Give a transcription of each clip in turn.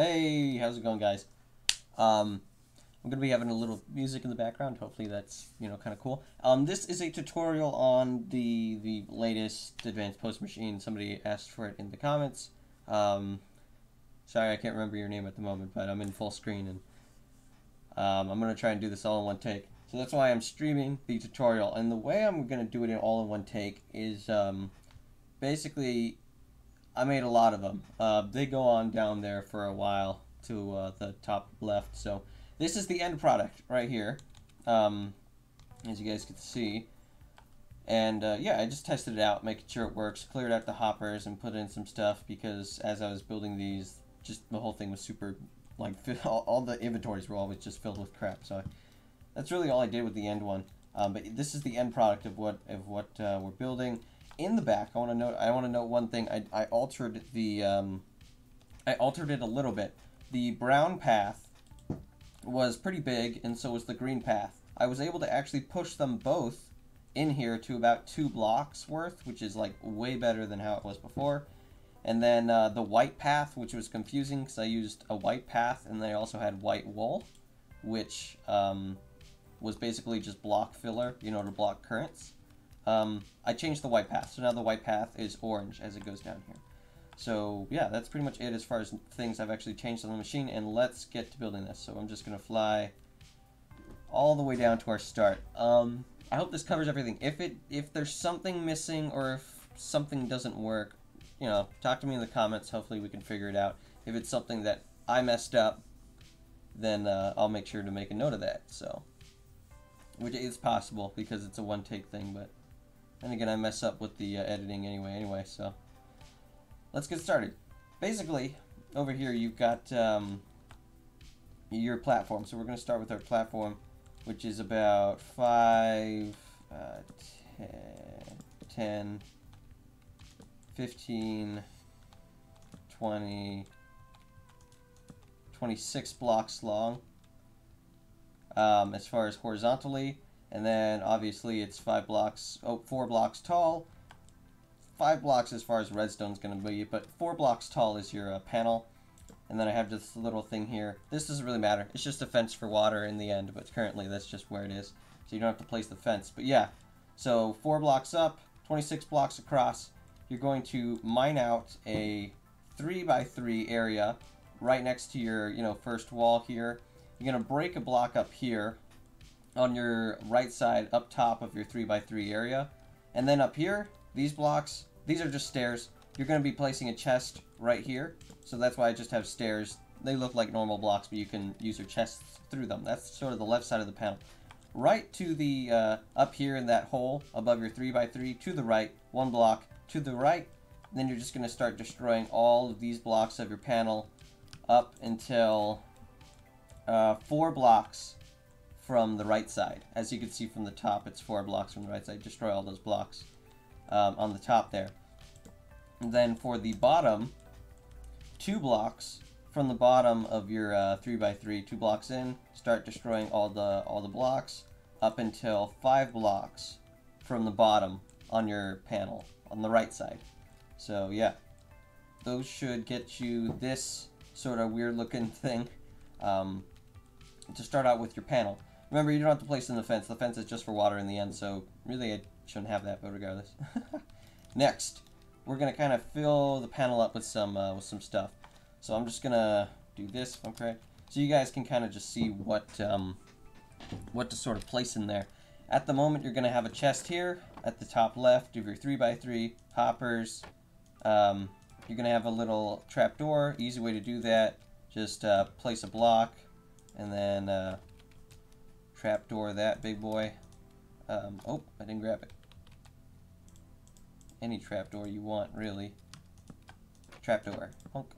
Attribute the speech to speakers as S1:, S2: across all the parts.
S1: Hey, how's it going, guys? I'm gonna be having a little music in the background. Hopefully, that's kind of cool. This is a tutorial on the latest Advanced Post Machine. Somebody asked for it in the comments. Um, Sorry, I can't remember your name at the moment, but I'm in full screen and I'm gonna try and do this all in one take. So that's why I'm streaming the tutorial, and the way I'm gonna do it in all in one take is basically I made a lot of them. They go on down there for a while to the top left. So this is the end product right here, as you guys can see. And yeah, I just tested it out, making sure it works, cleared out the hoppers, and put in some stuff because as I was building these, just the whole thing was super, like, all the inventories were always just filled with crap. So that's really all I did with the end one. But this is the end product of what we're building. In the back, I want to note one thing. I altered the I altered it a little bit. The brown path was pretty big, and so was the green path. I was able to actually push them both in here to about 2 blocks worth, which is like way better than how it was before. And then the white path, which was confusing because I used a white path, and then I also had white wool, which was basically just block filler, to block currents. I changed the white path, so now the white path is orange as it goes down here. So yeah, that's pretty much it as far as things I've actually changed on the machine, and let's get to building this. So I'm just going to fly all the way down to our start. I hope this covers everything. If there's something missing or if something doesn't work, talk to me in the comments. Hopefully we can figure it out. If it's something that I messed up, then I'll make sure to make a note of that. So, which is possible because it's a one-take thing, but and again, I mess up with the editing anyway, so let's get started. Basically, over here you've got your platform. So we're going to start with our platform, which is about 5, 10, 15, 20, 26 blocks long as far as horizontally. And then obviously it's 4 blocks tall. 5 blocks as far as redstone's going to be, but 4 blocks tall is your panel. And then I have this little thing here. This doesn't really matter. It's just a fence for water in the end, but currently that's just where it is. So you don't have to place the fence. But yeah, so 4 blocks up, 26 blocks across. You're going to mine out a 3x3 area right next to your first wall here. You're going to break a block up here on your right side up top of your 3x3 area, and then up here, these blocks, these are just stairs. You're going to be placing a chest right here, so that's why I just have stairs. They look like normal blocks, but you can use your chests through them. That's sort of the left side of the panel. Right to the up here in that hole above your 3x3, to the right, 1 block to the right. Then you're just going to start destroying all of these blocks of your panel up until 4 blocks from the right side. As you can see from the top, it's 4 blocks from the right side. Destroy all those blocks on the top there. And then for the bottom, 2 blocks from the bottom of your 3x3, 2 blocks in, start destroying all the blocks up until 5 blocks from the bottom on your panel on the right side. So yeah, those should get you this sort of weird looking thing to start out with your panel. Remember, you don't have to place in the fence. The fence is just for water in the end, so really I shouldn't have that, but regardless. Next, we're going to kind of fill the panel up with some stuff. So I'm just going to do this, if I'm correct, so you guys can kind of just see what to sort of place in there. At the moment, you're going to have a chest here at the top left of your 3x3 hoppers. You're going to have a little trapdoor. Easy way to do that. Just place a block, and then trapdoor that big boy. Oh, I didn't grab it. Any trapdoor you want, really. Trapdoor. Honk.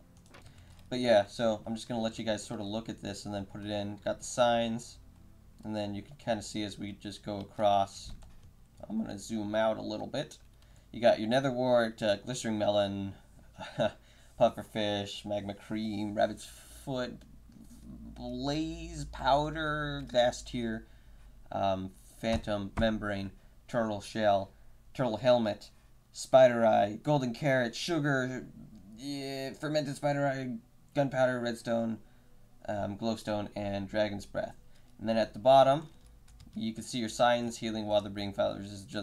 S1: But yeah, so I'm just going to let you guys sort of look at this and then put it in. Got the signs, and then you can kind of see as we just go across. I'm going to zoom out a little bit. You got your nether wart, glistering melon, pufferfish, magma cream, rabbit's foot, blaze powder, ghast tear, phantom membrane, turtle shell, turtle helmet, spider eye, golden carrot, sugar, fermented spider eye, gunpowder, redstone, glowstone, and dragon's breath. And then at the bottom, you can see your signs: healing, water breathing, fire resist,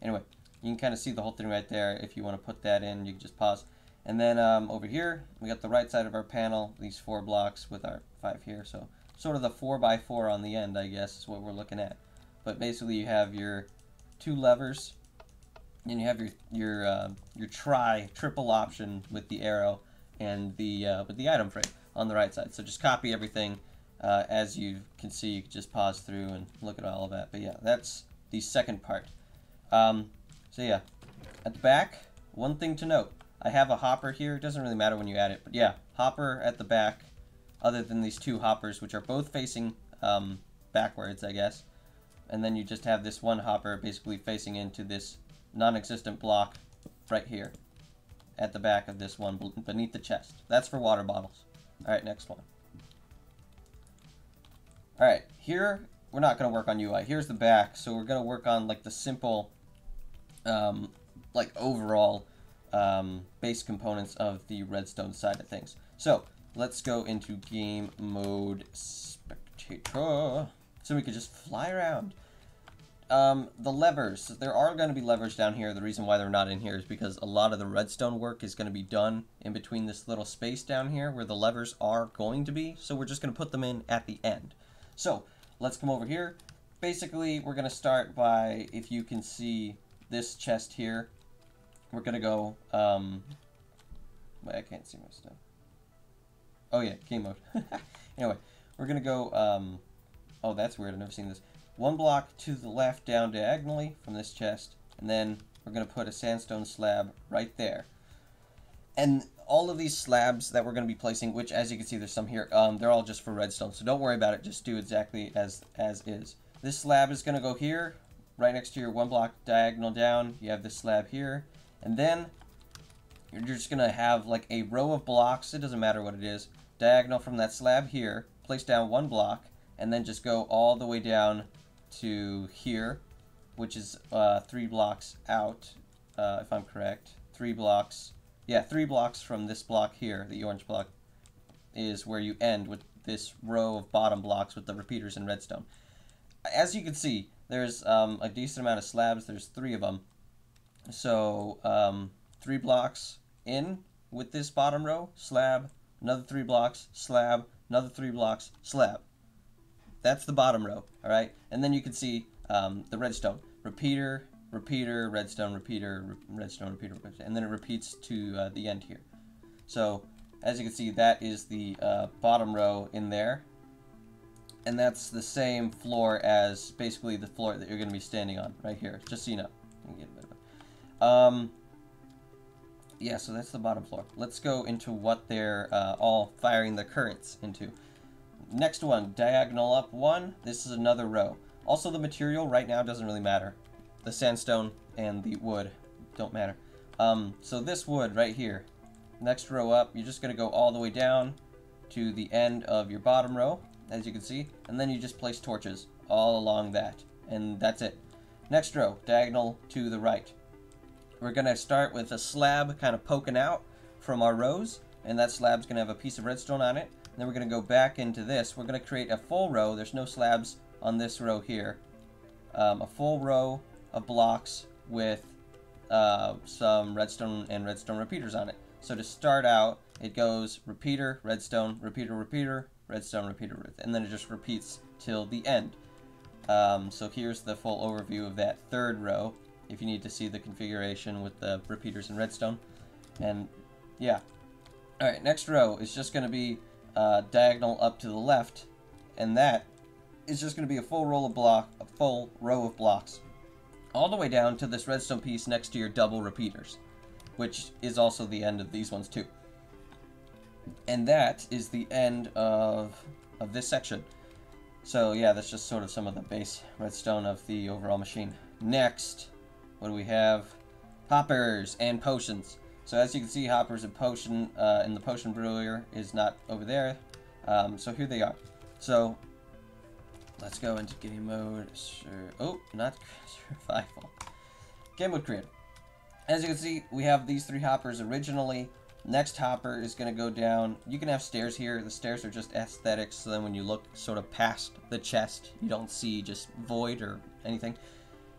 S1: anyway, you can kind of see the whole thing right there. If you want to put that in, you can just pause. And then over here, we got the right side of our panel, these 4 blocks with our 5 here. So sort of the 4x4 on the end, I guess, is what we're looking at. But basically, you have your 2 levers, and you have your triple option with the arrow and with the item frame on the right side. So just copy everything. As you can see, you can just pause through and look at all of that. But yeah, that's the second part. So yeah, at the back, one thing to note. I have a hopper here. It doesn't really matter when you add it. But yeah, hopper at the back, other than these 2 hoppers, which are both facing backwards, I guess. And then you just have this one hopper basically facing into this non-existent block right here at the back of this one beneath the chest. That's for water bottles. Alright, next one. Alright, here we're not going to work on UI. Here's the back, so we're going to work on like the simple like overall base components of the redstone side of things. So let's go into game mode spectator so we can just fly around. The levers, there are going to be levers down here. The reason why they're not in here is because a lot of the redstone work is going to be done in between this little space down here where the levers are going to be, so we're just going to put them in at the end. So let's come over here. Basically, we're going to start by, if you can see this chest here, we're going to go, wait, I can't see my stuff. Oh yeah, game mode. Anyway, we're going to go, oh, that's weird, I've never seen this. 1 block to the left down diagonally from this chest, and then we're going to put a sandstone slab right there. And all of these slabs that we're going to be placing, which as you can see there's some here, they're all just for redstone, so don't worry about it, just do exactly as is. This slab is going to go here, right next to your 1 block diagonal down. You have this slab here, and then you're just going to have like a row of blocks, it doesn't matter what it is, diagonal from that slab here, place down 1 block, and then just go all the way down to here, which is 3 blocks out, if I'm correct. 3 blocks. Yeah, 3 blocks from this block here, the orange block, is where you end with this row of bottom blocks with the repeaters and redstone. As you can see, there's a decent amount of slabs. There's 3 of them. So 3 blocks in with this bottom row, slab, another 3 blocks, slab, another 3 blocks, slab. That's the bottom row, alright? And then you can see the redstone. Repeater, repeater, redstone, repeater, redstone, repeater, and then it repeats to the end here. So, as you can see, that is the bottom row in there. And that's the same floor as basically the floor that you're going to be standing on right here, just so you know. Yeah, so that's the bottom floor. Let's go into what they're all firing the currents into. Next one, diagonal up 1. This is another row. Also, the material right now doesn't really matter. The sandstone and the wood don't matter. So this wood right here, next row up, you're just going to go all the way down to the end of your bottom row, as you can see, and then you just place torches all along that, and that's it. Next row, diagonal to the right. We're going to start with a slab kind of poking out from our rows, and that slab's going to have a piece of redstone on it. Then we're going to go back into this. We're going to create a full row. There's no slabs on this row here. A full row of blocks with some redstone and redstone repeaters on it. So to start out, it goes repeater, redstone, repeater, repeater, redstone, repeater, and then it just repeats till the end. So here's the full overview of that 3rd row, if you need to see the configuration with the repeaters and redstone. And yeah. Alright, next row is just going to be diagonal up to the left, and that is just going to be a full row of blocks all the way down to this redstone piece next to your double repeaters, which is also the end of these ones too. And that is the end of this section. So yeah, that's just sort of some of the base redstone of the overall machine. Next, what do we have? Hoppers and potions. So as you can see, hoppers and potion in the potion brewer is not over there. So here they are. So let's go into game mode. Oh, not survival. Game mode creator. As you can see, we have these 3 hoppers originally. Next hopper is going to go down. You can have stairs here. The stairs are just aesthetics, so then when you look sort of past the chest, you don't see just void or anything.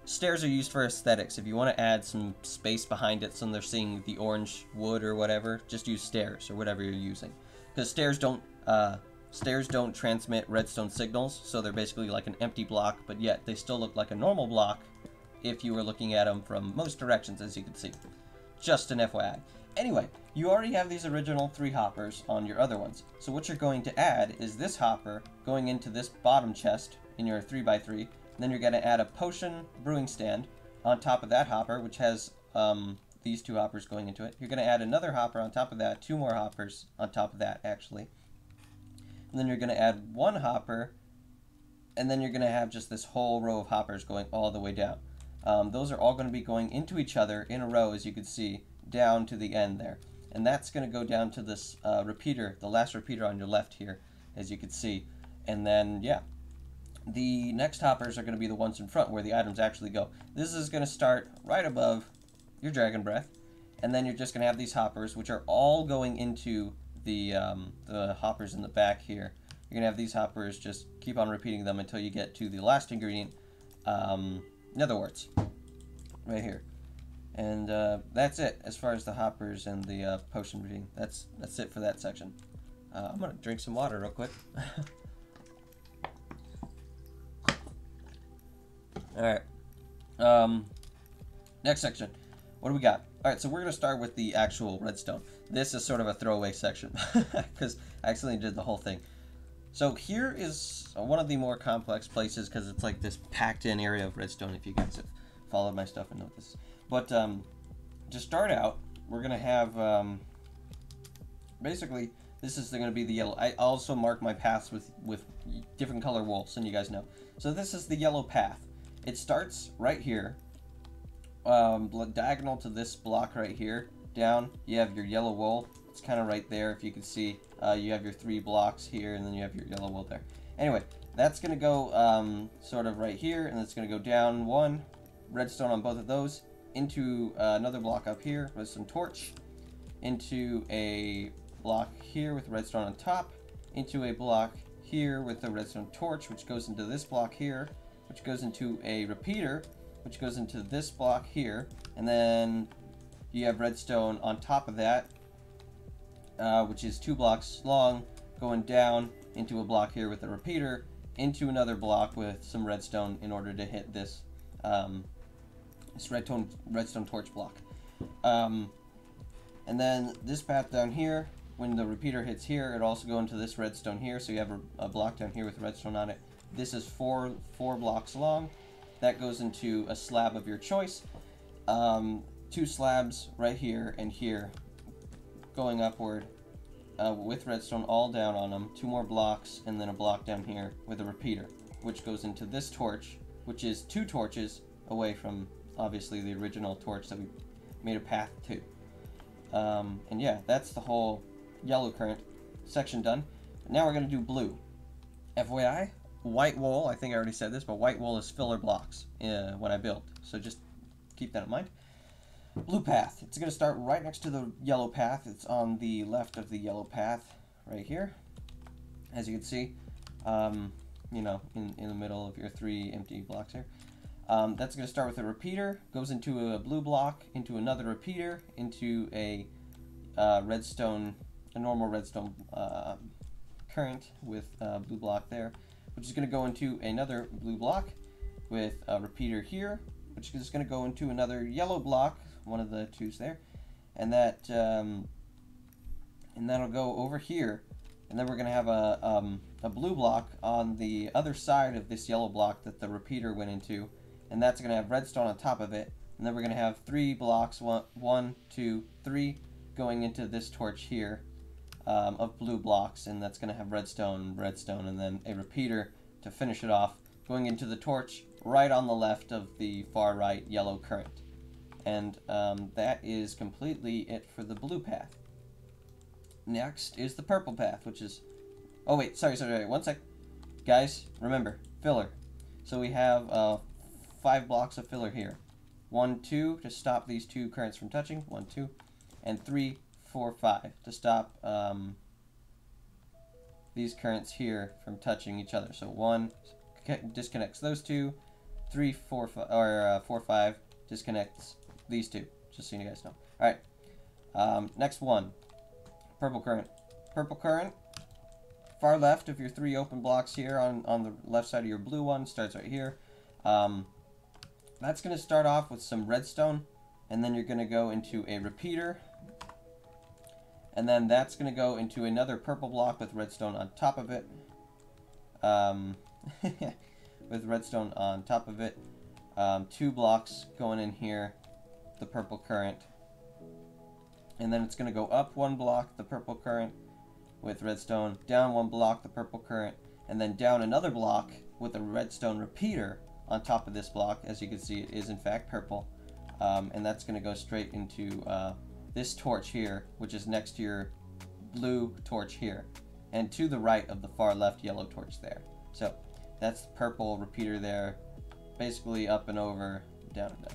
S1: Stairs are used for aesthetics. If you want to add some space behind it so they're seeing the orange wood or whatever, just use stairs or whatever you're using. Because stairs don't transmit redstone signals, so they're basically like an empty block, but yet they still look like a normal block if you were looking at them from most directions, as you can see. Just an FYI. Anyway, you already have these original 3 hoppers on your other ones. So what you're going to add is this hopper going into this bottom chest in your 3x3. Then you're going to add a potion brewing stand on top of that hopper, which has these 2 hoppers going into it. You're going to add another hopper on top of that, 2 more hoppers on top of that, actually. And then you're going to add 1 hopper, and then you're going to have just this whole row of hoppers going all the way down. Those are all going to be going into each other in a row, as you can see, down to the end there. And that's going to go down to this repeater, the last repeater on your left here, as you can see. And then, yeah, the next hoppers are going to be the ones in front where the items actually go. This is going to start right above your Dragon Breath, and then you're just going to have these hoppers, which are all going into the hoppers in the back here. You're going to have these hoppers, just keep on repeating them until you get to the last ingredient, nether warts, right here. And that's it as far as the hoppers and the potion reading. That's it for that section. I'm gonna drink some water real quick. All right. Next section. What do we got? All right. So we're gonna start with the actual redstone. This is sort of a throwaway section because I accidentally did the whole thing. So here is one of the more complex places because it's like this packed-in area of redstone. If you guys have followed my stuff and know this. But to start out, we're going to have, basically, this is going to be the yellow. I also mark my paths with different color wool, so you guys know. So this is the yellow path. It starts right here, diagonal to this block right here. Down, you have your yellow wool. It's kind of right there, if you can see. You have your 3 blocks here, and then you have your yellow wool there. Anyway, that's going to go sort of right here, and it's going to go down 1, redstone on both of those, into another block up here with some torch, into a block here with redstone on top, into a block here with a redstone torch, which goes into this block here, which goes into a repeater, which goes into this block here, and then you have redstone on top of that, which is 2 blocks long, going down into a block here with a repeater, into another block with some redstone in order to hit this this redstone torch block. And then this path down here, when the repeater hits here, it also go into this redstone here, so you have a block down here with redstone on it. This is four blocks long. That goes into a slab of your choice. 2 slabs right here and here going upward with redstone all down on them. 2 more blocks, and then a block down here with a repeater, which goes into this torch, which is 2 torches away from obviously the original torch that we made a path to. And yeah, that's the whole yellow current section done. Now we're going to do blue. FYI, white wool, I think I already said this, but white wool is filler blocks when I build, so just keep that in mind. Blue path, it's going to start right next to the yellow path. It's on the left of the yellow path right here, as you can see, you know, in the middle of your 3 empty blocks here. That's going to start with a repeater, goes into a blue block, into another repeater, into a normal redstone current with a blue block there, which is going to go into another blue block with a repeater here, which is going to go into another yellow block, one of the 2s there, and that'll go over here, and then we're going to have a blue block on the other side of this yellow block that the repeater went into, and that's going to have redstone on top of it, and then we're going to have 3 blocks, 1, 2, 3, going into this torch here of blue blocks, and that's going to have redstone, and then a repeater to finish it off, going into the torch right on the left of the far right yellow current. And that is completely it for the blue path. Next is the purple path, which is... Oh wait, sorry, 1 sec. Guys, remember, filler. So we have 5 blocks of filler here. 1, 2 to stop these 2 currents from touching. 1, 2. And 3, 4, 5 to stop these currents here from touching each other. So 1 disconnects those two, 3, 4, 5, or 4, 5 disconnects these two. Just so you guys know. All right. Next one, purple current. Purple current. Far left of your 3 open blocks here on the left side of your blue one starts right here. That's going to start off with some redstone, and then you're going to go into a repeater, and then that's going to go into another purple block with redstone on top of it. With redstone on top of it. 2 blocks going in here, the purple current. And then it's going to go up 1 block, the purple current, with redstone, down 1 block, the purple current, and then down another block with a redstone repeater on top of this block. As you can see, it is in fact purple. And that's going to go straight into this torch here, which is next to your blue torch here, and to the right of the far left yellow torch there. So that's the purple repeater there, basically up and over, down and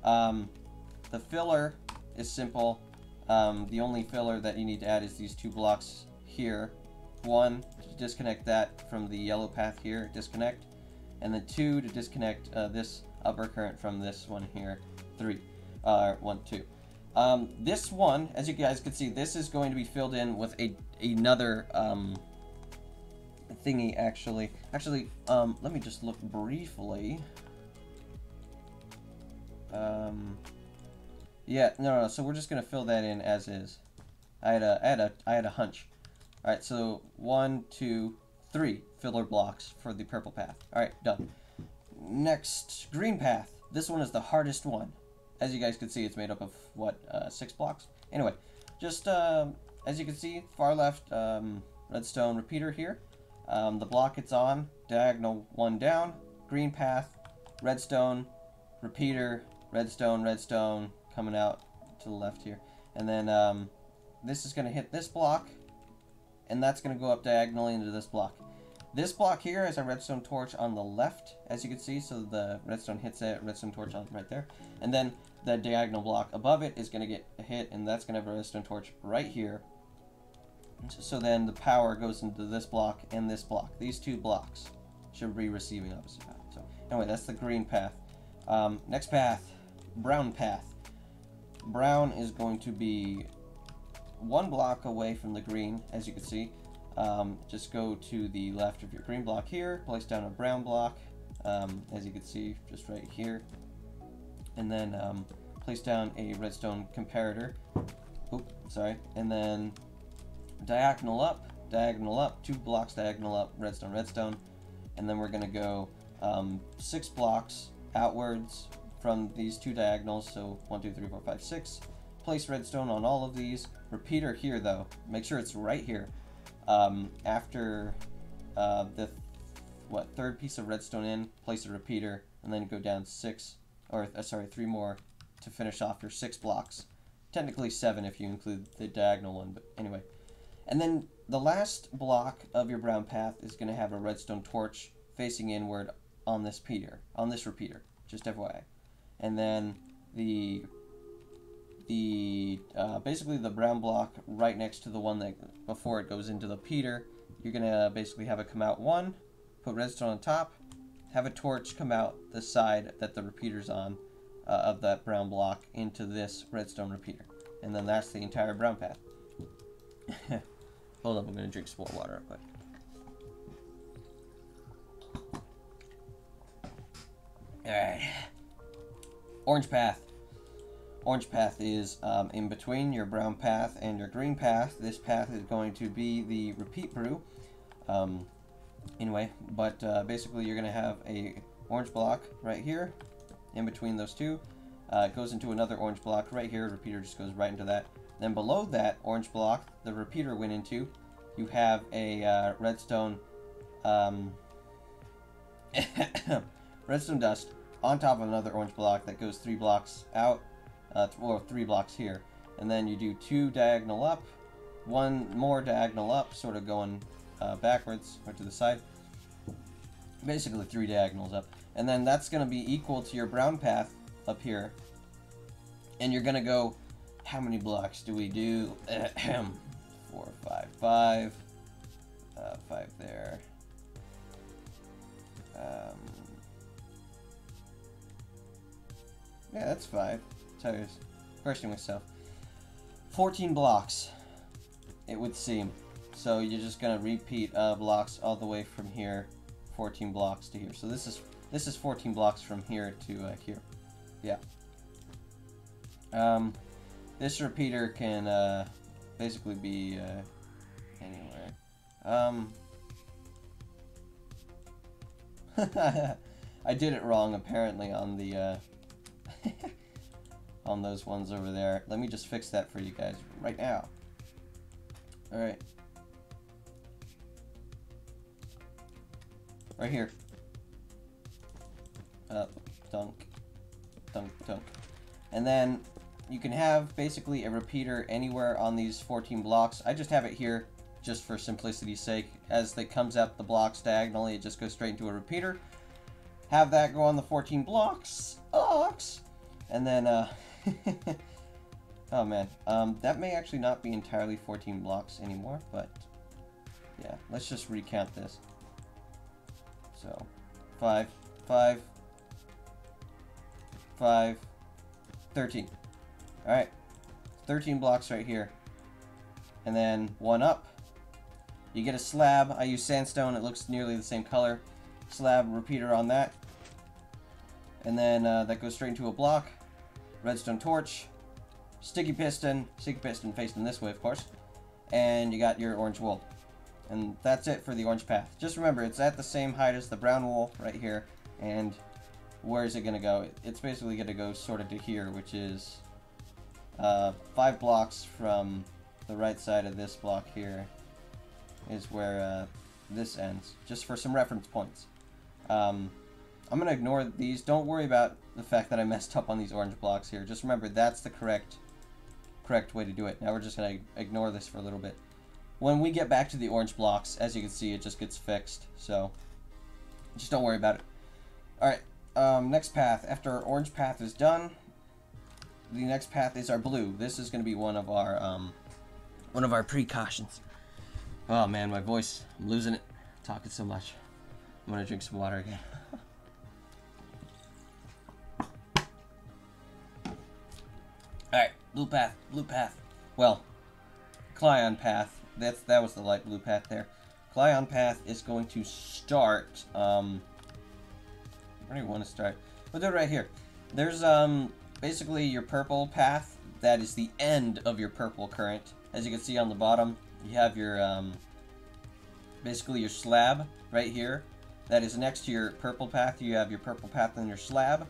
S1: down. The filler is simple. The only filler that you need to add is these 2 blocks here. 1 to disconnect that from the yellow path here, disconnect, and then 2 to disconnect this upper current from this one here. 3, 1, 2. This one, as you guys can see, this is going to be filled in with another thingy. Actually, let me just look briefly. Yeah, no. So we're just gonna fill that in as is. I had a hunch. All right, so 1, 2, 3 filler blocks for the purple path. All right, done. Next, green path. This one is the hardest one. As you guys can see, it's made up of what, 6 blocks. Anyway, just as you can see, far left redstone repeater here. The block it's on, diagonal 1 down, green path, redstone repeater, redstone coming out to the left here, and then this is going to hit this block, and that's going to go up diagonally into this block. This block here has a redstone torch on the left, as you can see, so the redstone hits that redstone torch on right there, and then the diagonal block above it is going to get a hit, and that's going to have a redstone torch right here. So then the power goes into this block and this block. These 2 blocks should be receiving opposite power. So anyway, that's the green path. Next path, brown path. Brown is going to be 1 block away from the green, as you can see. Just go to the left of your green block here, place down a brown block, as you can see, just right here. And then place down a redstone comparator. Oop, sorry. And then diagonal up, 2 blocks diagonal up, redstone. And then we're going to go 6 blocks outwards from these 2 diagonals, so 1, 2, 3, 4, 5, 6. Place redstone on all of these. Repeater here, though. Make sure it's right here. After the 3rd piece of redstone in, place a repeater, and then go down 3 more to finish off your 6 blocks. Technically 7 if you include the diagonal one, but anyway. And then the last block of your brown path is going to have a redstone torch facing inward on this repeater, just FYI. And then basically the brown block right next to the one that before it goes into the repeater, you're going to basically have it come out 1, put redstone on top, have a torch come out the side that the repeater's on of that brown block into this redstone repeater. And then that's the entire brown path. Hold up, I'm going to drink some more water real quick. Alright. Orange path. Orange path is in between your brown path and your green path. This path is going to be the repeat brew. Anyway, but basically you're going to have a orange block right here in between those 2. It goes into another orange block right here. Repeater just goes right into that. Then below that orange block the repeater went into, you have a redstone redstone dust on top of another orange block that goes 3 blocks out, or 3 blocks here. And then you do 2 diagonal up, 1 more diagonal up, sort of going backwards or to the side. Basically 3 diagonals up. And then that's going to be equal to your brown path up here. And you're going to go how many blocks do we do? 4, 5, 5. 5 there. Yeah, that's 5. So I was questioning myself. 14 blocks, it would seem. So you're just gonna repeat blocks all the way from here, 14 blocks to here. So this is 14 blocks from here to here. Yeah. This repeater can basically be anywhere. I did it wrong apparently on the on those ones over there. Let me just fix that for you guys right now. Alright. Right here. Dunk. Dunk, dunk. And then you can have basically a repeater anywhere on these 14 blocks. I just have it here just for simplicity's sake. As it comes up the blocks diagonally, it just goes straight into a repeater. Have that go on the 14 blocks. And then, oh man, that may actually not be entirely 14 blocks anymore, but yeah, let's just recount this. So, 5, 5, 5, 13. Alright, 13 blocks right here. And then one up. You get a slab. I use sandstone, it looks nearly the same color. Slab, repeater on that. And then that goes straight into a block. Redstone torch. Sticky piston facing this way, of course. And you got your orange wool. And that's it for the orange path. Just remember, it's at the same height as the brown wool right here. And where is it going to go? It's basically going to go sort of to here, which is 5 blocks from the right side of this block here is where this ends. Just for some reference points. I'm going to ignore these. Don't worry about the fact that I messed up on these orange blocks here. Just remember, that's the correct way to do it. Now we're just going to ignore this for a little bit. When we get back to the orange blocks, as you can see, it just gets fixed. So, just don't worry about it. Alright, next path. After our orange path is done, the next path is our blue. This is going to be one of our precautions. Oh man, my voice, I'm losing it. I'm talking so much. I'm going to drink some water again. Alright, blue path. Well, Clion path. That was the light blue path there. Clion path is going to start, where do you want to start? We'll do it right here. There's, basically your purple path. That is the end of your purple current. As you can see on the bottom, you have your, basically your slab right here. That is next to your purple path. You have your purple path and your slab.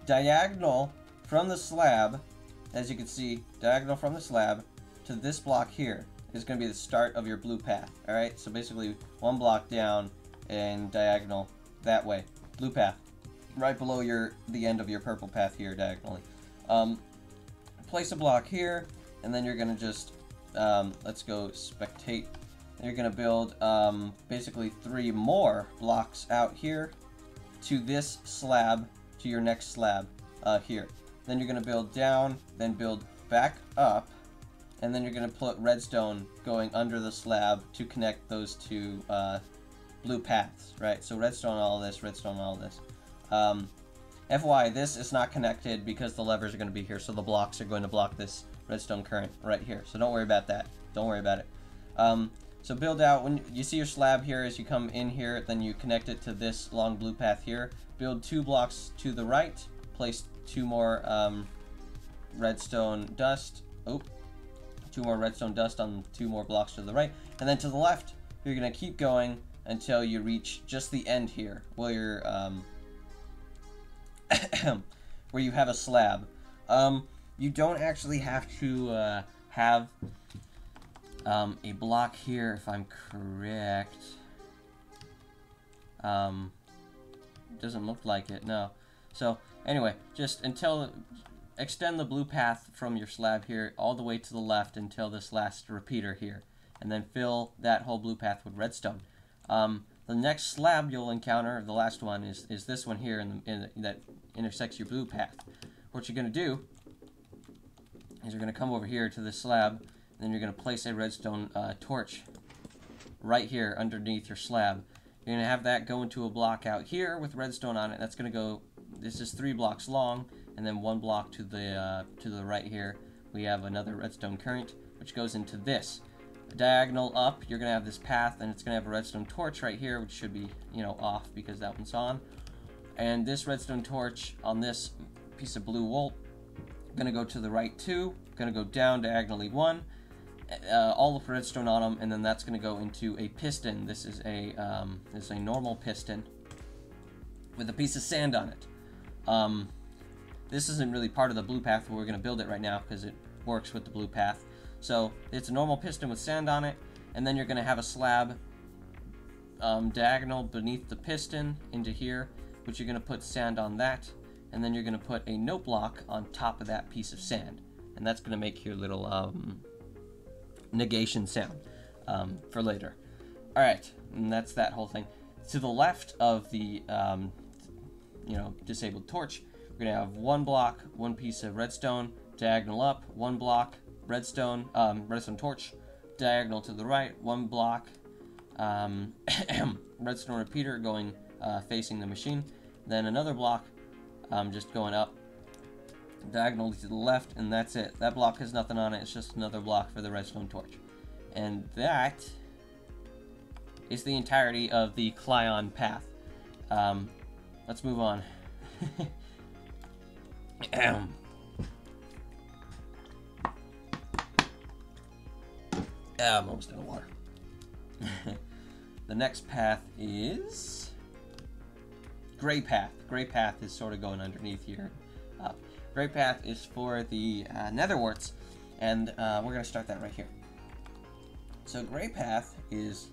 S1: Diagonal from the slab, as you can see, diagonal from the slab to this block here is going to be the start of your blue path. Alright, so basically one block down and diagonal that way. Blue path. Right below the end of your purple path here diagonally. Place a block here, and then you're going to just, let's go spectate. You're going to build basically 3 more blocks out here to this slab, to your next slab here. Then you're going to build down, then build back up, and then you're going to put redstone going under the slab to connect those 2 blue paths, right? So redstone all this, redstone all this. FYI, this is not connected because the levers are going to be here, so the blocks are going to block this redstone current right here. So don't worry about that. Don't worry about it. So build out, when you see your slab here, as you come in here, then you connect it to this long blue path here. Build 2 blocks to the right, place 2 more redstone dust. 2 more redstone dust on 2 more blocks to the right. And then to the left, you're going to keep going until you reach just the end here, where you're, where you have a slab. You don't actually have to have a block here, if I'm correct. Doesn't look like it, no. So anyway, just extend the blue path from your slab here all the way to the left until this last repeater here, and then fill that whole blue path with redstone. The next slab you'll encounter, the last one, is this one here that intersects your blue path. What you're going to do is you're going to come over here to the slab, and then you're going to place a redstone torch right here underneath your slab. You're going to have that go into a block out here with redstone on it. That's going to go, this is 3 blocks long, and then 1 block to the right here. We have another redstone current, which goes into this. Diagonal up, you're going to have this path, and it's going to have a redstone torch right here, which should be, you know, off because that one's on. And this redstone torch on this piece of blue wool, going to go to the right 2, going to go down diagonally 1, all of redstone on them, and then that's going to go into a piston. This is a normal piston with a piece of sand on it. This isn't really part of the blue path, but we're going to build it right now because it works with the blue path. So it's a normal piston with sand on it, and then you're going to have a slab diagonal beneath the piston into here, which you're going to put sand on that, and then you're going to put a note block on top of that piece of sand, and that's going to make your little negation sound for later. Alright, and that's that whole thing. To the left of the disabled torch, we're going to have 1 block, 1 piece of redstone, diagonal up, 1 block, redstone torch, diagonal to the right, 1 block, redstone repeater going facing the machine, then another block just going up diagonally to the left, and that's it. That block has nothing on it, it's just another block for the redstone torch. And that is the entirety of the Clion path. Let's move on. I'm almost out of water. The next path is Gray Path. Gray Path is sort of going underneath here. Gray Path is for the nether warts, and we're going to start that right here. So Gray Path is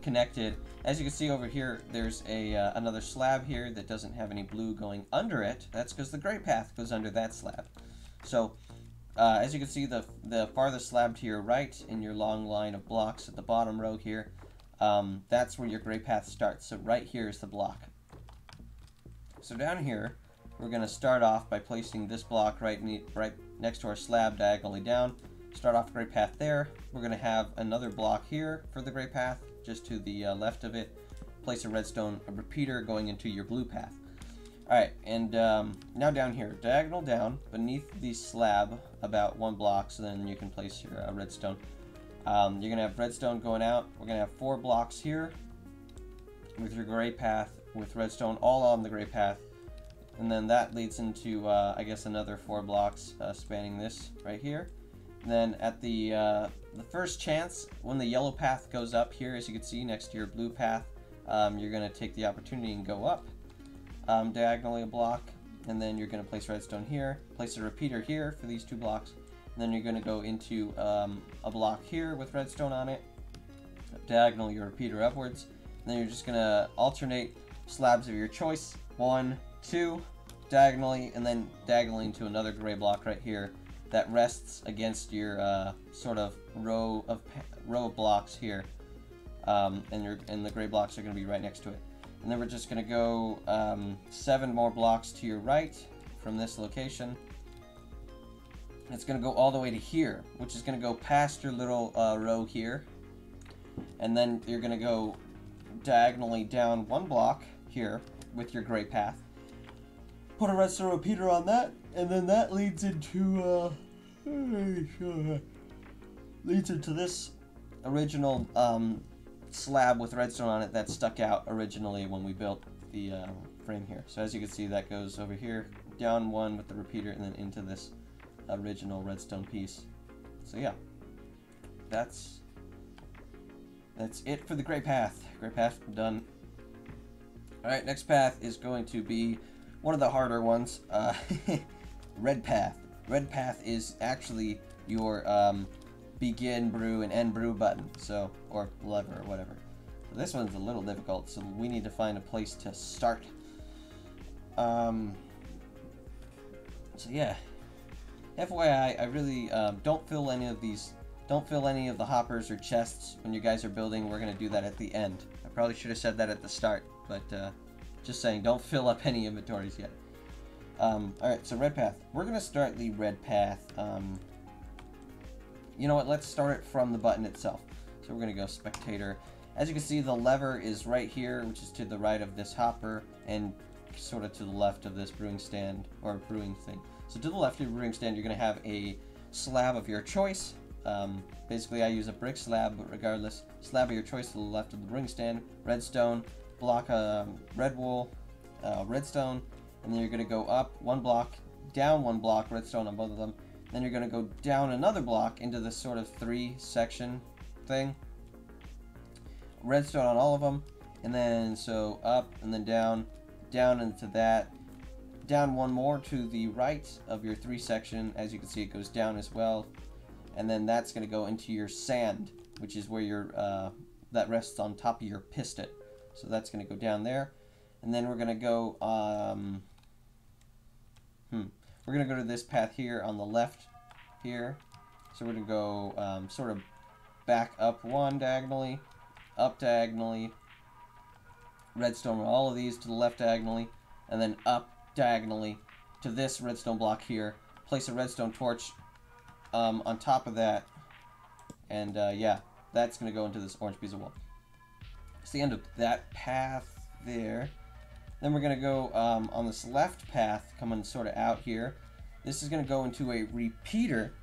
S1: connected. As you can see over here, there's another slab here that doesn't have any blue going under it. That's because the Gray Path goes under that slab. So as you can see, the farthest slab to your right in your long line of blocks at the bottom row here, that's where your Gray Path starts. So right here is the block. So down here, we're going to start off by placing this block right next to our slab diagonally down. Start off Gray Path there. We're going to have another block here for the Gray Path, just to the left of it. Place a redstone repeater going into your blue path. Alright, and now down here, diagonal down, beneath the slab, about 1 block, so then you can place your redstone. You're going to have redstone going out. We're going to have 4 blocks here with your Gray Path, with redstone all on the Gray Path. And then that leads into, I guess, another 4 blocks spanning this right here. And then at the first chance, when the yellow path goes up here, as you can see, next to your blue path, you're going to take the opportunity and go up diagonally a block. And then you're going to place redstone here, place a repeater here for these 2 blocks. And then you're going to go into a block here with redstone on it, diagonally your repeater upwards. And then you're just going to alternate slabs of your choice, 1, 2, diagonally, and then diagonally into another gray block right here that rests against your sort of row of blocks here, and the gray blocks are going to be right next to it. And then we're just going to go 7 more blocks to your right from this location. It's going to go all the way to here, which is going to go past your little row here, and then you're going to go diagonally down 1 block here with your Gray Path. Put a redstone repeater on that, and then that leads into this original slab with redstone on it that stuck out originally when we built the frame here. So as you can see, that goes over here, down 1 with the repeater, and then into this original redstone piece. So yeah, that's it for the Gray Path. Gray Path done. Alright, next path is going to be one of the harder ones. Red Path. Red Path is actually your begin brew and end brew button, so, or lever or whatever. So this one's a little difficult, so we need to find a place to start. So yeah, FYI, I really don't fill any of the hoppers or chests when you guys are building. We're gonna do that at the end. I probably should have said that at the start, but just saying, don't fill up any inventories yet. Alright, so Red Path. We're gonna start the Red Path you know what, let's start it from the button itself. So we're going to go spectator. As you can see, the lever is right here, which is to the right of this hopper, and sort of to the left of this brewing stand, or brewing thing. So to the left of your brewing stand, you're going to have a slab of your choice. Basically, I use a brick slab, but regardless, slab of your choice to the left of the brewing stand, redstone, block red wool, redstone, and then you're going to go up one block, down one block, redstone on both of them. Then you're going to go down another block into this sort of 3-section thing, redstone on all of them, and then so up and then down into that, down one more to the right of your 3-section. As you can see, it goes down as well, and then that's going to go into your sand, which is where your that rests on top of your piston. So that's going to go down there, and then we're going to go we're going to go to this path here on the left here. So we're going to go sort of back up one diagonally, up diagonally, redstone on all of these to the left diagonally, and then up diagonally to this redstone block here. Place a redstone torch on top of that, and yeah, that's going to go into this orange piece of wool. It's the end of that path there. Then we're going to go on this left path, coming sort of out here. This is going to go into a repeater,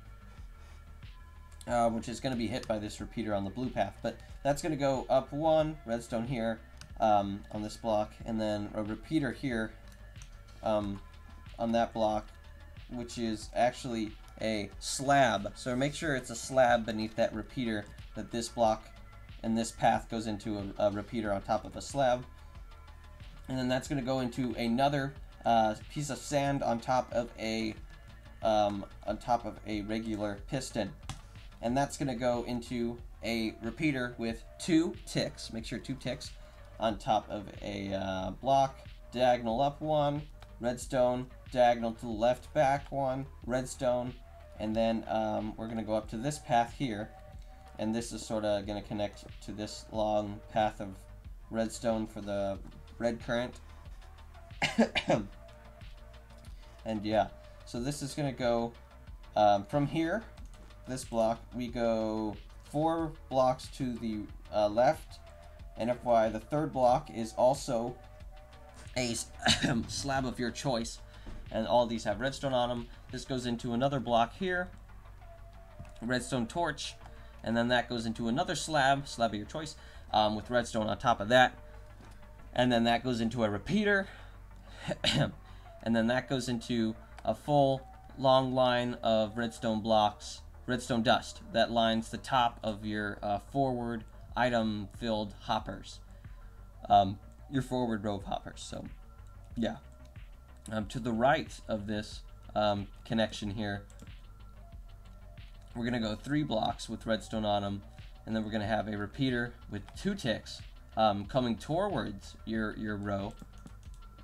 S1: which is going to be hit by this repeater on the blue path. But that's going to go up one, redstone here, on this block, and then a repeater here on that block, which is actually a slab. So make sure it's a slab beneath that repeater, that this block and this path goes into a repeater on top of a slab. And then that's going to go into another piece of sand on top of a regular piston, and that's going to go into a repeater with 2 ticks. Make sure 2 ticks on top of a block, diagonal up one, redstone, diagonal to the left back one, redstone, and then we're going to go up to this path here, and this is sort of going to connect to this long path of redstone for the red current. And yeah, so this is going to go from here, this block, we go 4 blocks to the left, and FYI, the third block is also a slab of your choice, and all these have redstone on them. This goes into another block here, redstone torch, and then that goes into another slab of your choice, with redstone on top of that, and then that goes into a repeater, and then that goes into a full long line of redstone blocks, redstone dust, that lines the top of your forward item-filled hoppers, your forward row of hoppers. So, yeah. To the right of this connection here, we're going to go 3 blocks with redstone on them, and then we're going to have a repeater with 2 ticks coming towards your row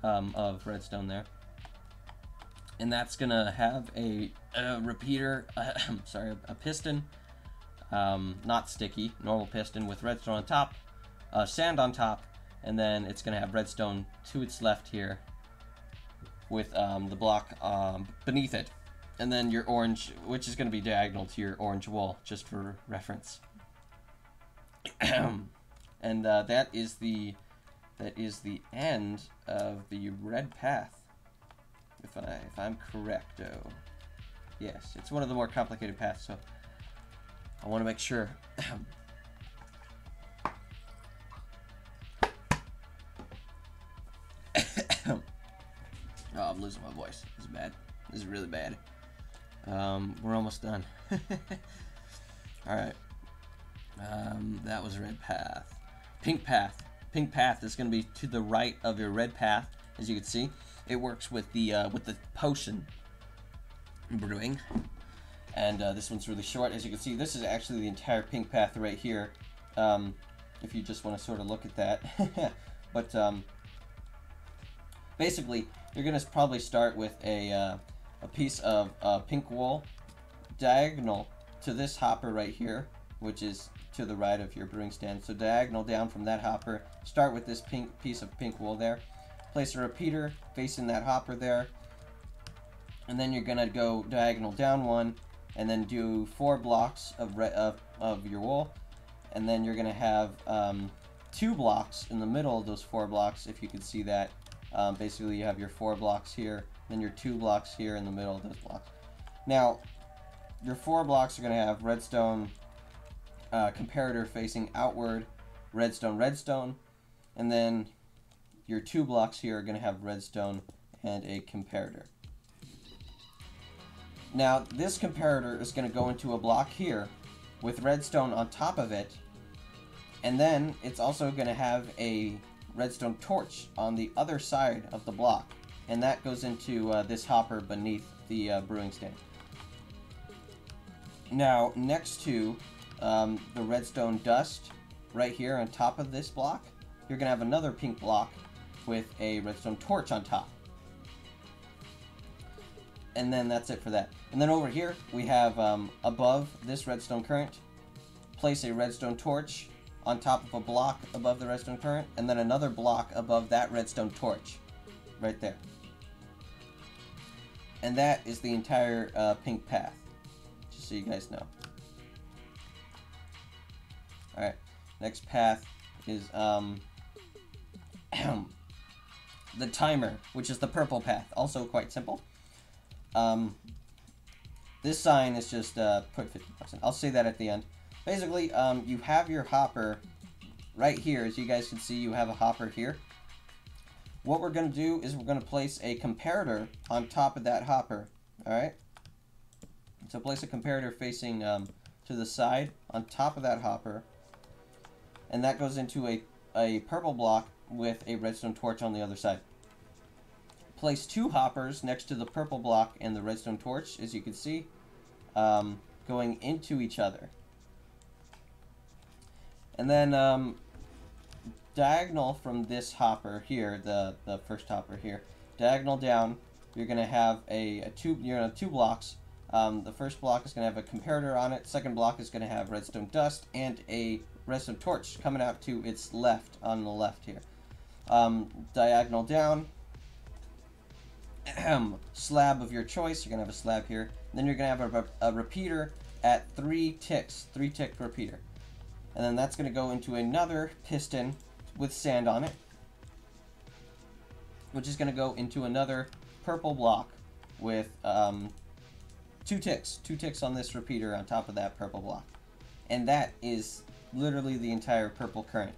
S1: of redstone there. And that's going to have a repeater, sorry, a piston, not sticky, normal piston with redstone on top, sand on top, and then it's going to have redstone to its left here with the block beneath it. And then your orange, which is going to be diagonal to your orange wool, just for reference. And that is the end of the red path. If I'm correcto. Yes, it's one of the more complicated paths, so I want to make sure. Oh, I'm losing my voice. This is bad. This is really bad. We're almost done. Alright. That was red path. Pink path. Pink path is going to be to the right of your red path, as you can see. It works with the potion brewing, and this one's really short. As you can see, this is actually the entire pink path right here. If you just want to sort of look at that, but basically, you're gonna probably start with a piece of pink wool diagonal to this hopper right here, which is to the right of your brewing stand. So diagonal down from that hopper. Start with this pink piece of pink wool there. Place a repeater facing that hopper there, and then you're gonna go diagonal down one, and then do 4 blocks of your wool, and then you're gonna have 2 blocks in the middle of those 4 blocks. If you can see that, basically you have your 4 blocks here, then your 2 blocks here in the middle of those blocks. Now, your 4 blocks are gonna have redstone comparator facing outward, redstone, redstone, and then your 2 blocks here are gonna have redstone and a comparator. Now, this comparator is going to go into a block here with redstone on top of it, and then it's also going to have a redstone torch on the other side of the block, and that goes into this hopper beneath the brewing stand. Now, next to the redstone dust right here on top of this block, you're going to have another pink block with a redstone torch on top. And then that's it for that. And then over here, we have, above this redstone current, place a redstone torch on top of a block above the redstone current, and then another block above that redstone torch, right there. And that is the entire pink path, just so you guys know. Alright, next path is, the timer, which is the purple path, also quite simple. This sign is just put 50%. I'll say that at the end. Basically, you have your hopper right here. As you guys can see, you have a hopper here. What we're going to do is we're going to place a comparator on top of that hopper. Alright? So place a comparator facing to the side on top of that hopper. And that goes into a purple block with a redstone torch on the other side. Place 2 hoppers next to the purple block and the redstone torch, as you can see, going into each other. And then diagonal from this hopper here, the first hopper here, diagonal down, you're going to have you're going to have 2 blocks. The first block is going to have a comparator on it. Second block is going to have redstone dust and a redstone torch coming out to its left, on the left here. Diagonal down. Slab of your choice. You're gonna have a slab here. Then you're gonna have a repeater at 3 ticks, 3-tick repeater, and then that's gonna go into another piston with sand on it, which is gonna go into another purple block with 2 ticks on this repeater on top of that purple block, and that is literally the entire purple current,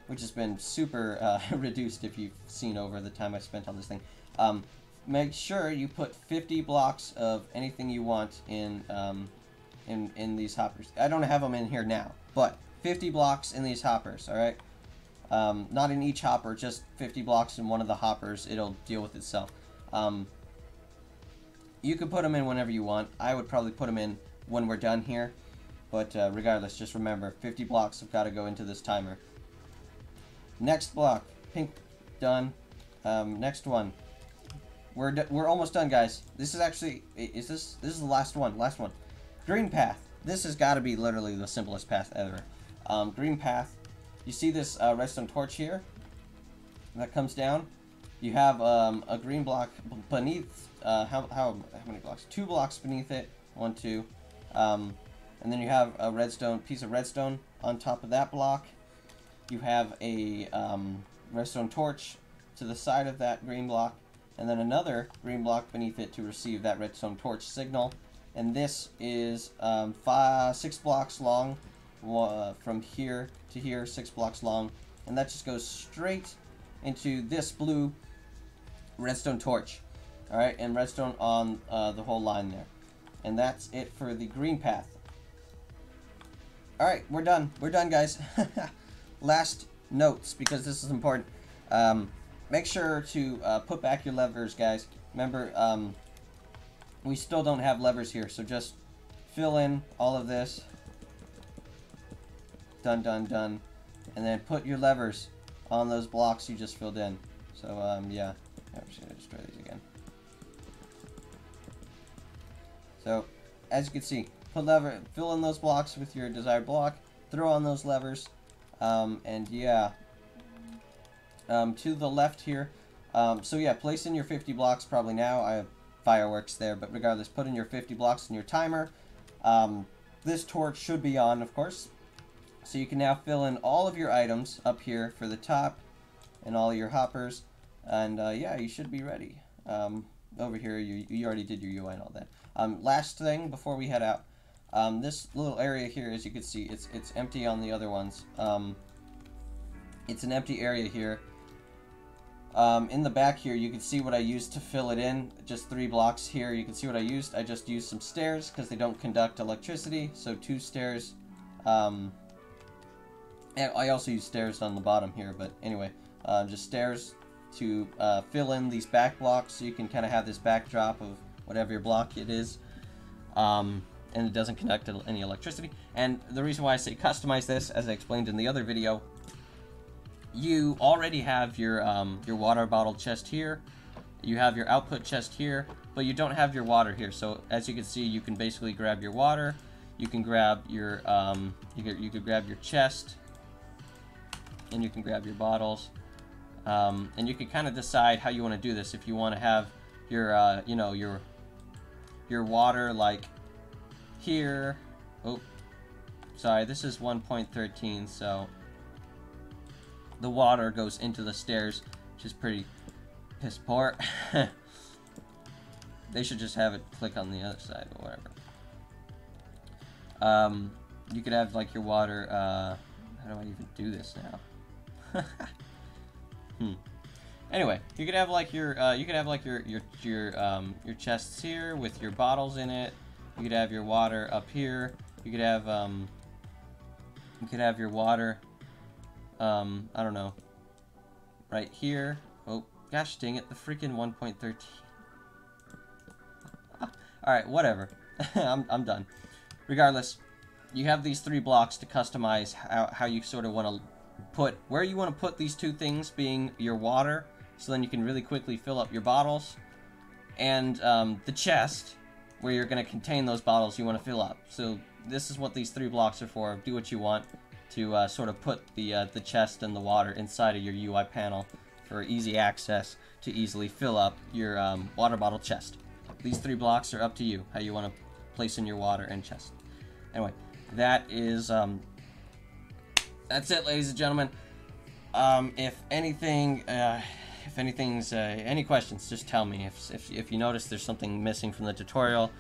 S1: which has been super reduced if you've seen over the time I spent on this thing. Make sure you put 50 blocks of anything you want in these hoppers. I don't have them in here now, but 50 blocks in these hoppers, alright? Not in each hopper, just 50 blocks in one of the hoppers. It'll deal with itself. You can put them in whenever you want. I would probably put them in when we're done here, but regardless, just remember, 50 blocks have got to go into this timer. Next block, pink, done. Next one. We're almost done, guys. This is actually, this is the last one, Green path. This has got to be literally the simplest path ever. Green path. You see this redstone torch here that comes down? You have a green block beneath, how many blocks? 2 blocks beneath it, 1, 2. And then you have a piece of redstone on top of that block. You have a redstone torch to the side of that green block, and then another green block beneath it to receive that redstone torch signal. And this is 6 blocks long, from here to here, 6 blocks long, and that just goes straight into this blue redstone torch. Alright, and redstone on the whole line there. And that's it for the green path. Alright, we're done. We're done, guys. Last notes, because this is important. Make sure to put back your levers, guys. Remember, we still don't have levers here, so just fill in all of this. Done, done, done. And then put your levers on those blocks you just filled in. So, yeah. I'm just going to destroy these again. So, as you can see, fill in those blocks with your desired block, throw on those levers, and yeah. To the left here. So yeah, place in your 50 blocks probably now. fireworks there, but regardless, put in your 50 blocks in your timer. This torch should be on, of course. So you can now fill in all of your items up here for the top and all your hoppers. And yeah, you should be ready. Over here, you already did your UI and all that. Last thing before we head out. This little area here, as you can see, it's empty on the other ones. It's an empty area here. In the back here, you can see what I used to fill it in. Just 3 blocks here. You can see what I used. I just used some stairs because they don't conduct electricity. So 2 stairs. And I also use stairs on the bottom here. But anyway, just stairs to fill in these back blocks, so you can kind of have this backdrop of whatever your block it is. And it doesn't conduct any electricity. And the reason why I say customize this, as I explained in the other video, you already have your water bottle chest here, you have your output chest here, but you don't have your water here. So as you can see, you can basically grab your water, you can grab your you could grab your chest, and you can grab your bottles, and you can kind of decide how you want to do this. If you want to have your you know, your water like here. Oh, sorry, this is 1.13, so the water goes into the stairs, which is pretty piss poor. They should just have it click on the other side, or whatever. You could have like your water. How do I even do this now? Anyway, you could have like your your chests here with your bottles in it. You could have your water up here. You could have your water. I don't know. Right here. Oh, gosh dang it, the freaking 1.13. Alright, whatever. I'm done. Regardless, you have these 3 blocks to customize how you sort of want to put, where you want to put these 2 things being your water, so then you can really quickly fill up your bottles, and the chest, where you're going to contain those bottles you want to fill up. So this is what these 3 blocks are for. Do what you want to sort of put the chest and the water inside of your UI panel for easy access to easily fill up your water bottle chest. These 3 blocks are up to you, how you want to place in your water and chest. Anyway, that is that's it, ladies and gentlemen. If anything's any questions, just tell me. If you notice there's something missing from the tutorial,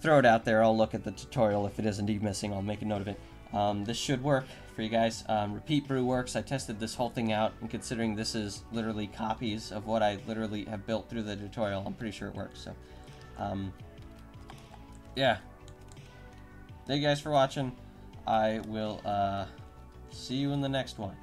S1: throw it out there. I'll look at the tutorial. If it is indeed missing, I'll make a note of it. This should work for you guys. Repeat Brew works. I tested this whole thing out, and considering this is literally copies of what I literally have built through the tutorial, I'm pretty sure it works. So, yeah. Thank you guys for watching. I will see you in the next one.